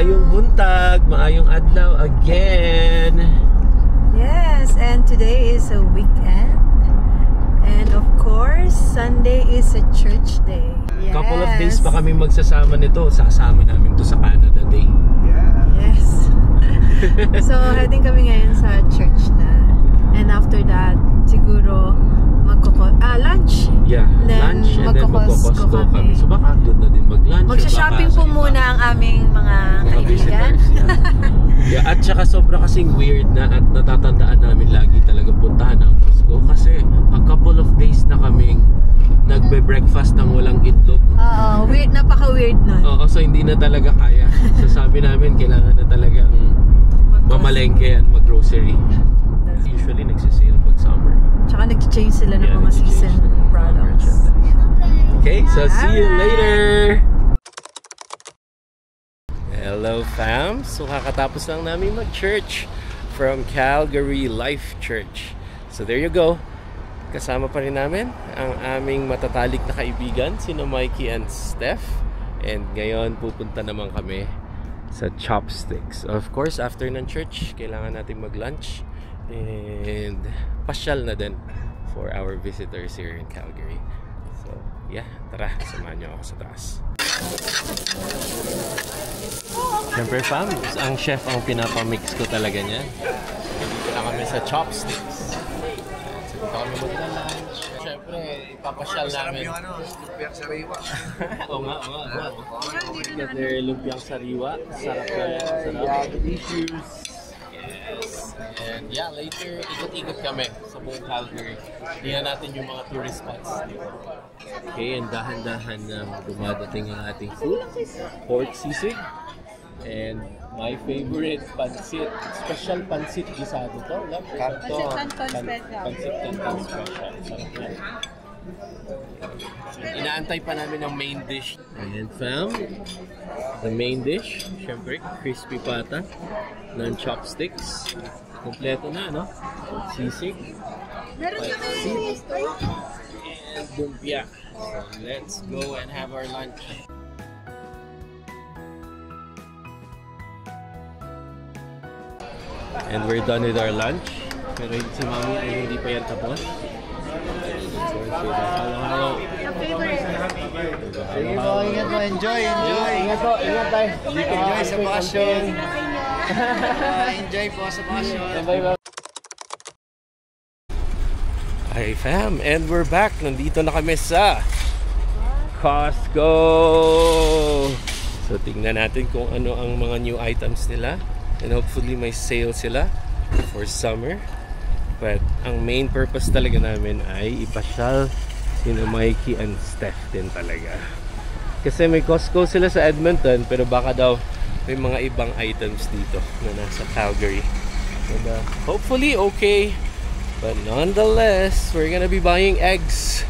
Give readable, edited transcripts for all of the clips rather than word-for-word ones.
Maayong buntag, maayong adlaw again. Yes, and today is a weekend. And of course, Sunday is a church day. Yes. Couple of days pa kami magsasama nito. Sasama namin to sa Canada Day. Yeah. Yes. So, heading kami ngayon sa church na. And after that, siguro lunch. Yeah, lunch and then magkokosco kami. So baka doon na din mag-lunch. Magsha-shopping po muna ang aming mga kaibigan. Yeah, at saka sobra kasing weird na at natatandaan namin lagi talaga puntahan ang Costco kasi a couple of days na kaming nagbe-breakfast ng walang itlog. Oo, weird, napaka-weird nun. Oo, so hindi na talaga kaya. So sabi namin kailangan na talagang mamalengke and mag-grocery. Usually nagsisale pag summer. Tsaka nag-change sila ng mga season products. Okay, so see you later! Hello fam! So kakatapos lang namin mag-church from Calgary Life Church. So there you go. Kasama pa rin namin ang aming matatalik na kaibigan, sina Mikey and Steph. And ngayon pupunta naman kami sa Chopsticks. Of course, after ng church, kailangan natin mag-lunch. And pasyal na din for our visitors here in Calgary. So yeah, tara, samahan niyo ako sa taas. Siyempre fam, ang chef ang pinapamix ko talaga niya. Dito na kami sa Chopsticks. So dito kami mag-lunch. Siyempre, ipapasyal namin. Sarap yung lumpiang sariwa. Oo nga. Get their lumpiang sariwa. Sarap na yan. Sarap. Delicious. Yes. And yeah, later, ikot-ikot kami sa buong Calgary. Tingnan natin yung mga tourist spots. Okay, and dahan-dahan na dumadating ang ating food. Pork sisig. And my favorite, pansit. Special pansit gisado to. Pansit canton special. Pansit canton special. Sarap yan. Inaantay pa namin ang main dish. Ayan fam. The main dish, syempre, crispy pata ng chopsticks. Kompleto na, no? Sisig. Meron kami and lumpia. So let's go and have our lunch. And we're done with our lunch. Pero si Mami ay hindi pa yan tapos. Halo-halo. Sige po, ingat po. Enjoy. Ingat po, ingat tayo. Enjoy sa passion. Enjoy po sa passion. Bye-bye. Hi fam, and we're back. Nandito na kami sa Costco. So tingnan natin kung ano ang mga new items nila. And hopefully may sale sila for summer. But ang main purpose talaga namin ay ipasyal sina Mikey and Steph din talaga. Kasi may Costco sila sa Edmonton, pero baka daw may mga ibang items dito na nasa Calgary. And hopefully okay. But nonetheless, we're gonna be buying eggs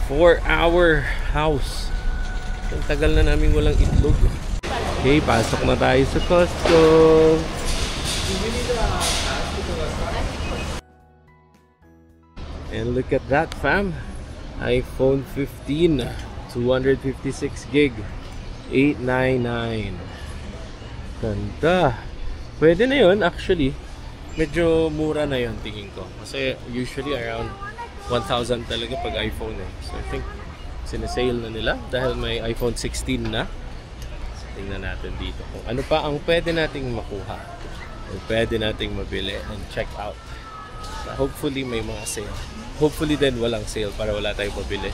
for our house. Ang tagal na namin walang itlog. Okay, pasok na tayo sa Costco. And look at that fam. iPhone 15 256 gig 899. Ganda. Pwede na yun actually. Medyo mura na yun tingin ko. Kasi usually around 1,000 talaga pag iPhone eh. So I think sinasale na nila dahil may iPhone 16 na. So tingnan natin dito kung ano pa ang pwede nating makuha o pwede nating mabili and check out. So hopefully may mga sale. Hopefully din walang sale para wala tayong mabili.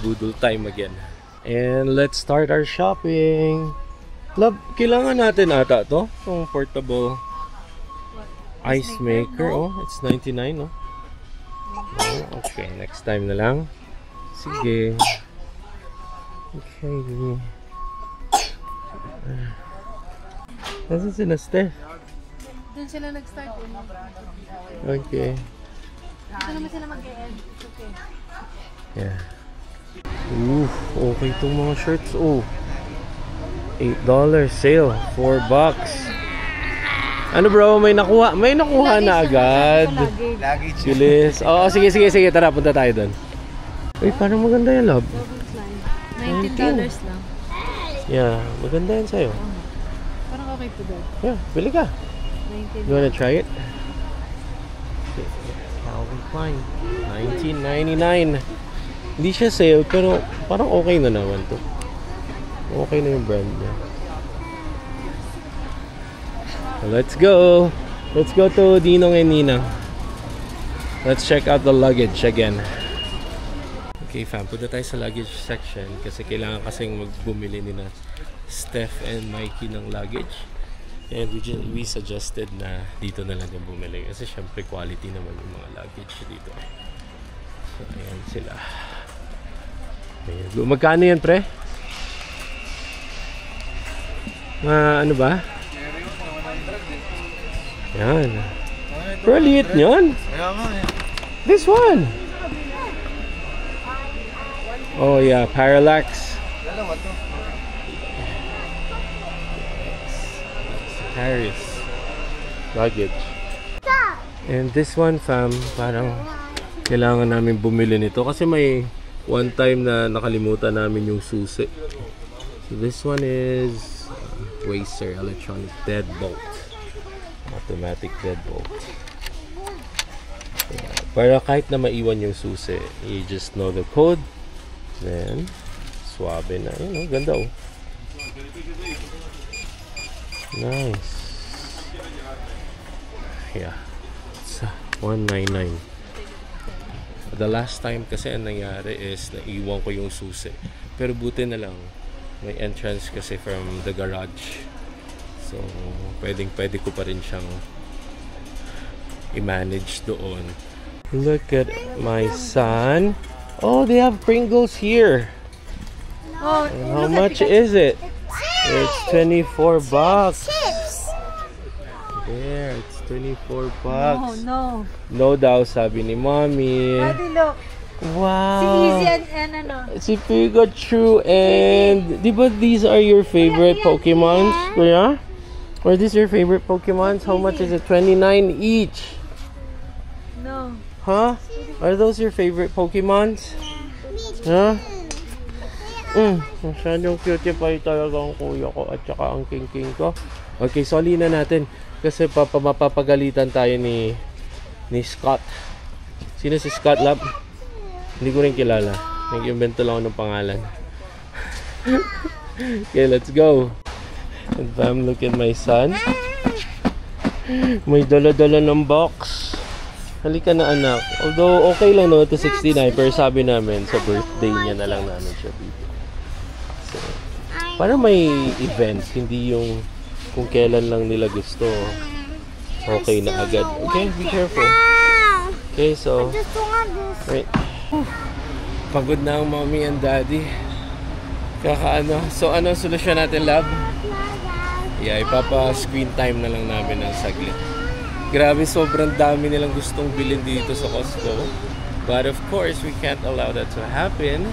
Budol time again. And let's start our shopping. Love, kailangan natin ata to. Itong portable ice maker. Oh, it's 99, no? Oh, okay, next time na lang. Sige. Okay. Nasaan sila, Steph? Doon sila nag-start. Okay. Ito naman sila mag-e-end. Okay. Yeah. Okay itong mga shirts. Oh, $8 sale, $4. Ano bro, may nakuha na agad. Luggage. Bilis. Oo, sige, tara, punta tayo doon. Uy, parang maganda yan, love. $19 lang. Yeah, maganda yan sa'yo. Parang okay po doon. Yeah, bili ka. 19. You wanna try it? Calvin Klein. $19.99. Hindi siya sale, pero parang okay na naman to. Okay na yung brand niya. Let's go! Let's go to Dinong and Ninang. Let's check out the luggage again. Okay fam, punta tayo sa luggage section kasi kailangan kasing magbumili ni na Steph and Mikey ng luggage. And we suggested na dito na lang yung bumili kasi syempre quality naman yung mga luggage dito. So ayan sila. Ayan. Magkano yan pre? Ano ba? Yan. Pero liit nyan. This one. Oh yeah, Parallax. Paris luggage. And this one fam, parang kailangan namin bumili nito kasi may one time na nakalimutan namin yung susi. So this one is Wacer electronic deadbolt. Automatic deadbolt. Yeah. Para kahit na maiwan yung susi, you just know the code. Then, swabe na. Yun, oh, ganda oh. Nice. Yeah. It's $199. The last time kasi ang nangyari is naiwan ko yung susi. Pero buti na lang. May entrance kasi from the garage. So, pwede ko pa rin siyang i-manage doon. Look at my son. Oh, they have Pringles here. Oh, and how much is it? It's $24. There, it's $24. No. No daw, sabi ni Mommy. Daddy, look. Wow. Si Easy and ano? Si Pikachu and... Di ba these are your favorite Pokemons, Kuya? Are these your favorite Pokemons? How much is it? $29 each. No. Huh? Are those your favorite Pokemons? Huh? Masyadong cute pa talaga ang kuya ko at saka ang king ko. Okay, soli na natin. Kasi mapapagalitan tayo ni Scott. Sino si Scott Lab? Hindi ko rin kilala. Nag-invento lang ako ng pangalan. Okay, let's go. And fam, look at my son. May dala-dala ng box. Halika na anak. Although okay lang no, to 69. Pero sabi namin sa birthday niya na lang namin siya dito. So, para may event, hindi yung kung kailan lang nila gusto. Okay na agad. Okay, be careful. Okay, so right. Pagod na ang mommy and daddy. Kakaano. So ano solusyon natin, love? Yeah, ipapa-screen time na lang namin ng saglit. Grabe, sobrang dami nilang gustong bilhin dito sa Costco. But of course, we can't allow that to happen.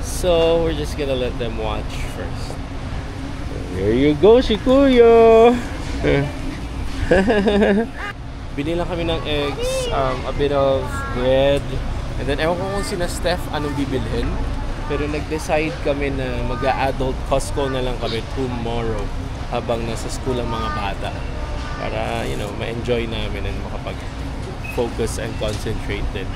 So, we're just gonna let them watch first. There you go, si Kuya! Bili lang kami ng eggs, a bit of bread. And then, ewan ko kung sina Steph anong bibilhin. Pero nag-decide kami na mag-a-adult Costco na lang kami tomorrow habang nasa school ang mga bata. Para, you know, ma-enjoy namin and makapag-focus and concentrate din.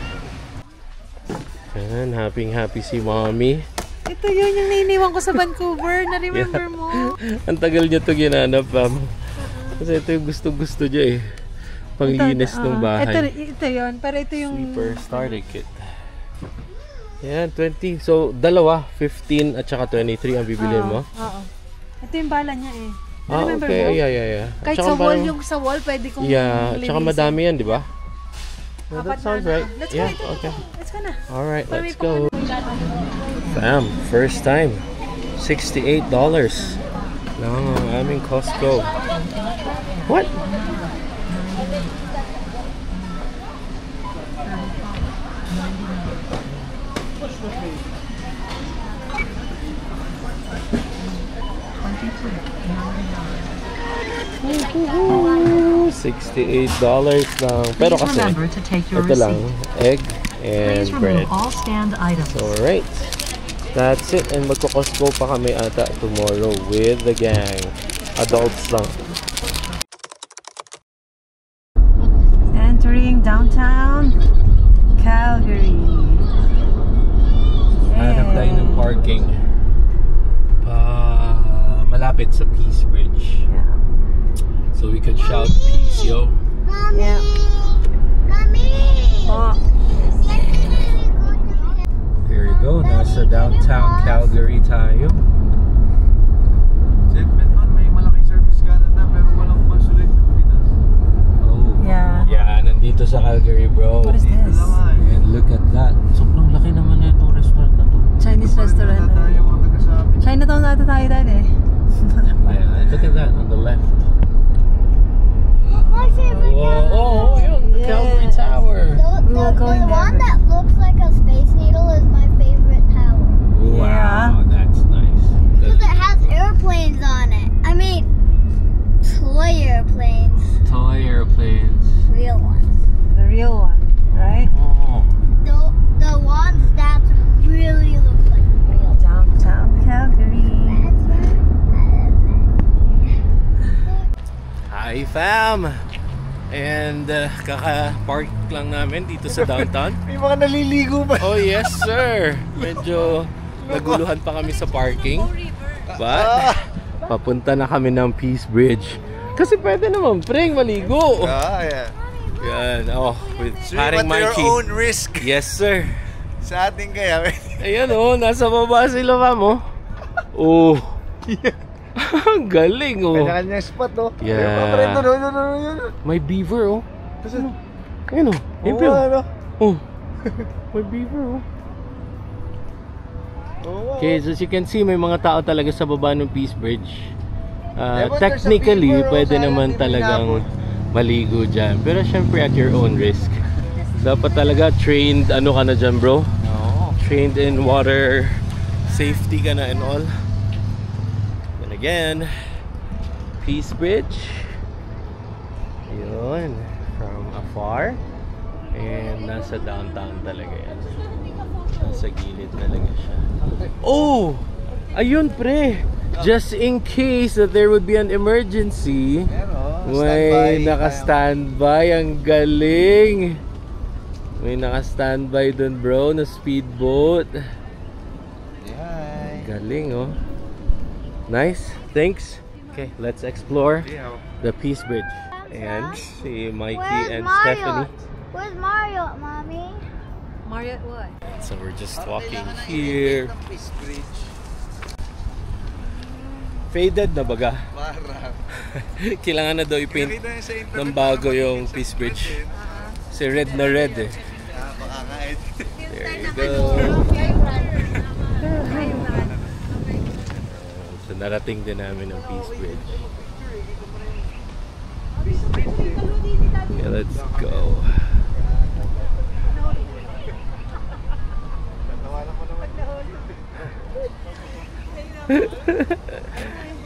Ayan, happy si Mommy. Ito yun yung nainiwan ko sa Vancouver. Na-remember mo? Ang tagal niya ito ginanap, kasi ito yung gusto niya eh. Panglinis ng bahay. Ito yun. Pero ito yung... Sweeper starter kit. Ayan, 20. So, dalawa. 15 at saka 23 ang bibilhin mo? Oo. Ito yung bala niya eh. Remember okay. Mo? Yeah. Kahit sa wall, yung sa wall, pwede kong yeah, tsaka madami yan, di ba? Well, that sounds right. Let's yeah, go. Okay. Let's go na. Alright, let's go. Bam, first time. $68 lang ang aming Costco. What? $68 lang. Pero kasi, ito lang, egg and bread. So, alright. That's it. And magko-Costco pa kami ata tomorrow with the gang. Adults lang. Entering downtown Calgary. Hanap tayo ng parking. Malapit sa Peace Bridge. Yeah. So we could shout peace, yo. Yeah. Oh. There you go. Nasa downtown Calgary tayo. May malaking service Canada pero walang consulate ng Pinas. Oh. Yeah. Yeah, nandito sa Calgary, bro. What is this? And look at that. Sobrang laki naman na itong restaurant na to. Chinese restaurant. Chinatown na ata tayo dati. Yeah, look at that on the left. My favorite Oh, yun, the Calgary Tower. going the there. one that looks like a space needle is my favorite tower. Wow, that's nice. Because it has airplanes on it. I mean, toy airplanes. Toy airplanes. Real ones. The real one, right? Oh. The ones that really look like real. Downtown Calgary. Hi fam! And kaka-park lang namin dito sa downtown. May mga naliligo ba? Oh yes sir! Medyo naguluhan pa kami sa parking. But papunta na kami ng Peace Bridge. Kasi pwede naman preng maligo. Yeah. Yan, oh, with Swim paring at your Mikey. own risk. Yes sir! Sa ating kaya. Ayan oh, nasa baba sila fam oh. Oh! Ang galing oh! Kanya-kanya spot oh. Yeah. May beaver oh. Ayun oh. Ayun ano? oh. May beaver oh. Okay, so as you can see, may mga tao talaga sa baba ng Peace Bridge. Technically, pwede naman talagang maligo dyan. Pero syempre at your own risk. Dapat talaga trained, ano ka na dyan bro? Oo. Trained in water safety ka na and all. And again, Peace Bridge. Yun, from afar. And nasa downtown talaga yan. Nasa gilid talaga siya. Oh! Ayun pre! Just in case that there would be an emergency, may naka-standby. Ang galing! May naka-standby dun bro na speedboat. Galing oh. Nice, thanks. Okay, let's explore the Peace Bridge. And si Mikey and Stephanie. Where's Mario, Mommy? Marriott what? So we're just walking here. Faded na baga. Kailangan na daw i-paint ng bago yung Peace Bridge. Kasi red na red eh. There you go. So narating din namin ang Peace Bridge. Yeah, let's go.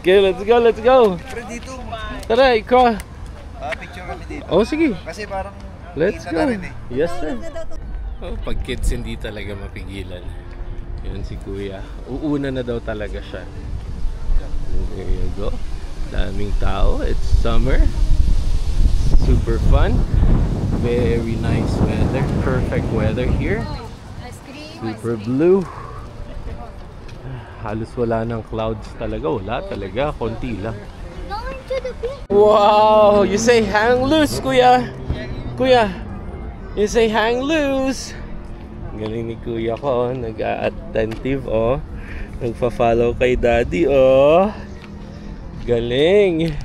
Okay, let's go, let's go. Tara, ikaw. Picture kami dito. Oh, sige. Kasi parang Let's kita go. na rin eh. Yes, sir. Oh, pag kids hindi talaga mapigilan. Yun si Kuya. Uuna na daw talaga siya. There you go. Daming tao. It's summer. Super fun. Very nice weather. Perfect weather here. Super blue. Halos wala ng clouds talaga. Wala talaga. Konti lang. Going to the beach. Wow! You say hang loose, Kuya. Kuya, you say hang loose. Galing ni Kuya ko. Nag-attentive, oh. Nagpa-follow kay Daddy, oh. Galing.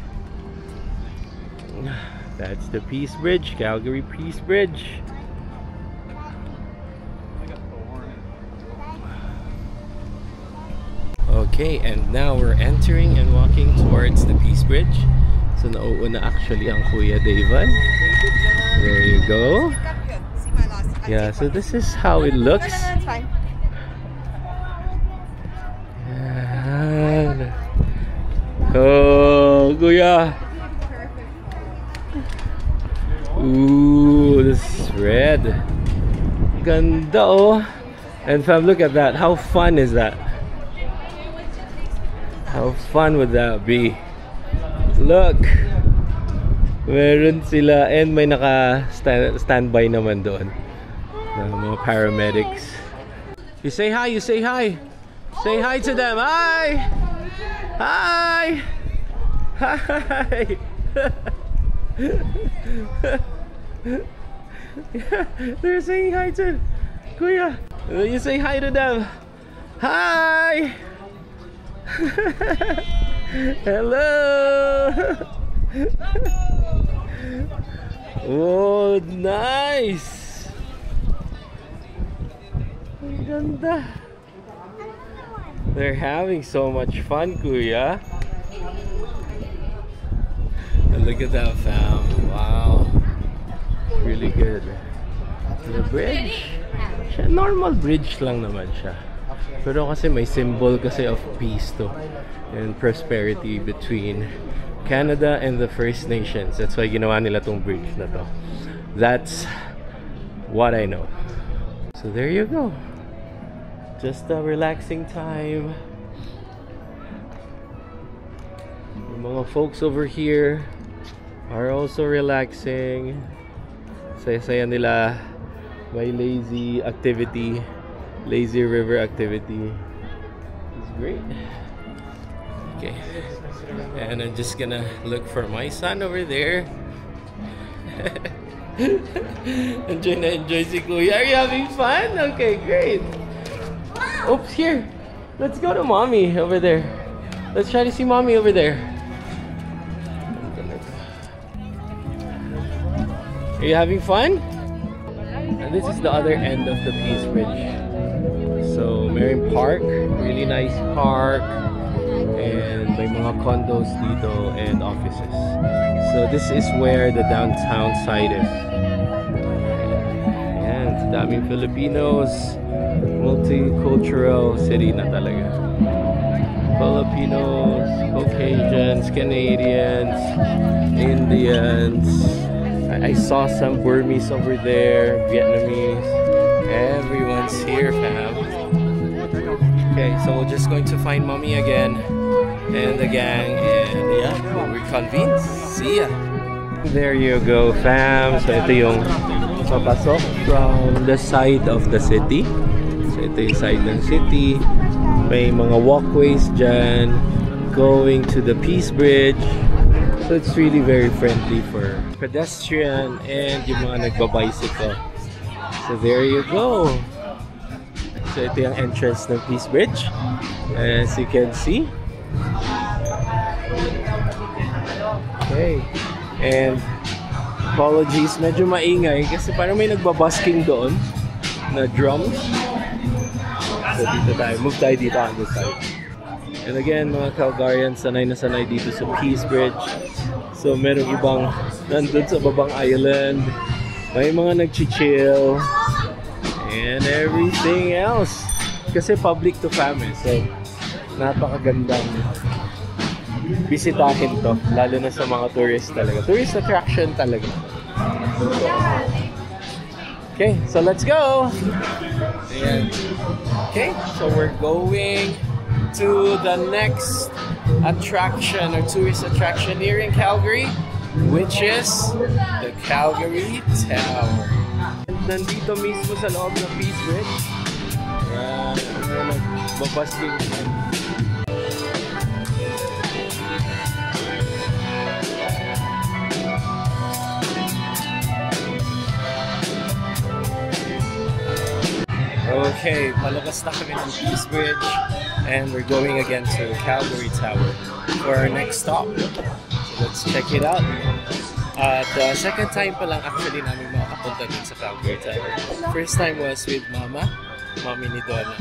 That's the Peace Bridge. Calgary Peace Bridge. Okay, and now we're entering and walking towards the Peace Bridge. So nauuna actually ang Kuya Davan. There you go. Yeah, so this is how it looks. Yan. Oh, Kuya. Ooh, this is red. Ganda oh. And fam, look at that. How fun is that? How fun would that be? Look! Meron sila and may naka-standby naman doon na mga paramedics. You say hi, you say hi. Say hi to them. Hi! Hi! Hi! They're saying hi to Kuya. You say hi to them. Hi! Hello! Oh, nice! Ang ganda. They're having so much fun, Kuya. And look at that, fam. Wow. Really good. The bridge. Normal bridge lang naman siya. Pero kasi may symbol kasi of peace to and prosperity between Canada and the First Nations. That's why ginawa nila tong bridge na to. That's what I know. So there you go. Just a relaxing time. The mga folks over here are also relaxing. Saya-saya nila. May lazy activity, lazy river activity. It's great. Okay, and I'm just gonna look for my son over there. Enjoy si Kuya. Are you having fun? Okay, great. Oops, here. Let's go to mommy over there. Let's try to see mommy over there. Are you having fun? And this is the other end of the Peace Bridge. So, Marion Park, really nice park. And may mga condos dito and offices. So, this is where the downtown side is. Ayan, daming Filipinos. Multicultural city na talaga. Filipinos, Caucasians, Canadians, Indians. I saw some Burmese over there, Vietnamese. Everyone's here, fam. Okay, so we're just going to find mommy again and the gang, and yeah, we'll reconvene. See ya. There you go, fam. So ito yung papasok from the side of the city. So ito yung side ng city. May mga walkways dyan going to the Peace Bridge. So it's really very friendly for pedestrian and yung mga nagbabicycle. So there you go. So ito yung entrance ng Peace Bridge. As you can see. Okay. And apologies, medyo maingay kasi parang may nagbabasking doon na drums. So dito tayo. Move tayo dito on this side. And again, mga Calgarians, sanay na sanay dito sa Peace Bridge. So, merong ibang nandun sa babang island. May mga nag-chill. And everything else. Kasi public to family. So, napakagandang bisitahin to. Lalo na sa mga tourist talaga. Tourist attraction talaga. Okay, so let's go! Ayan. Okay, so we're going to the next attraction or tourist attraction here in Calgary, which is the Calgary Tower. Nandito mismo sa loob ng Peace Bridge. Nagbabasking. Okay, palabas na kami ng Peace Bridge and we're going again to Calgary Tower for our next stop. So let's check it out. The second time pa lang actually namin makapunta din sa Calgary Tower. First time was with Mommy ni Donna.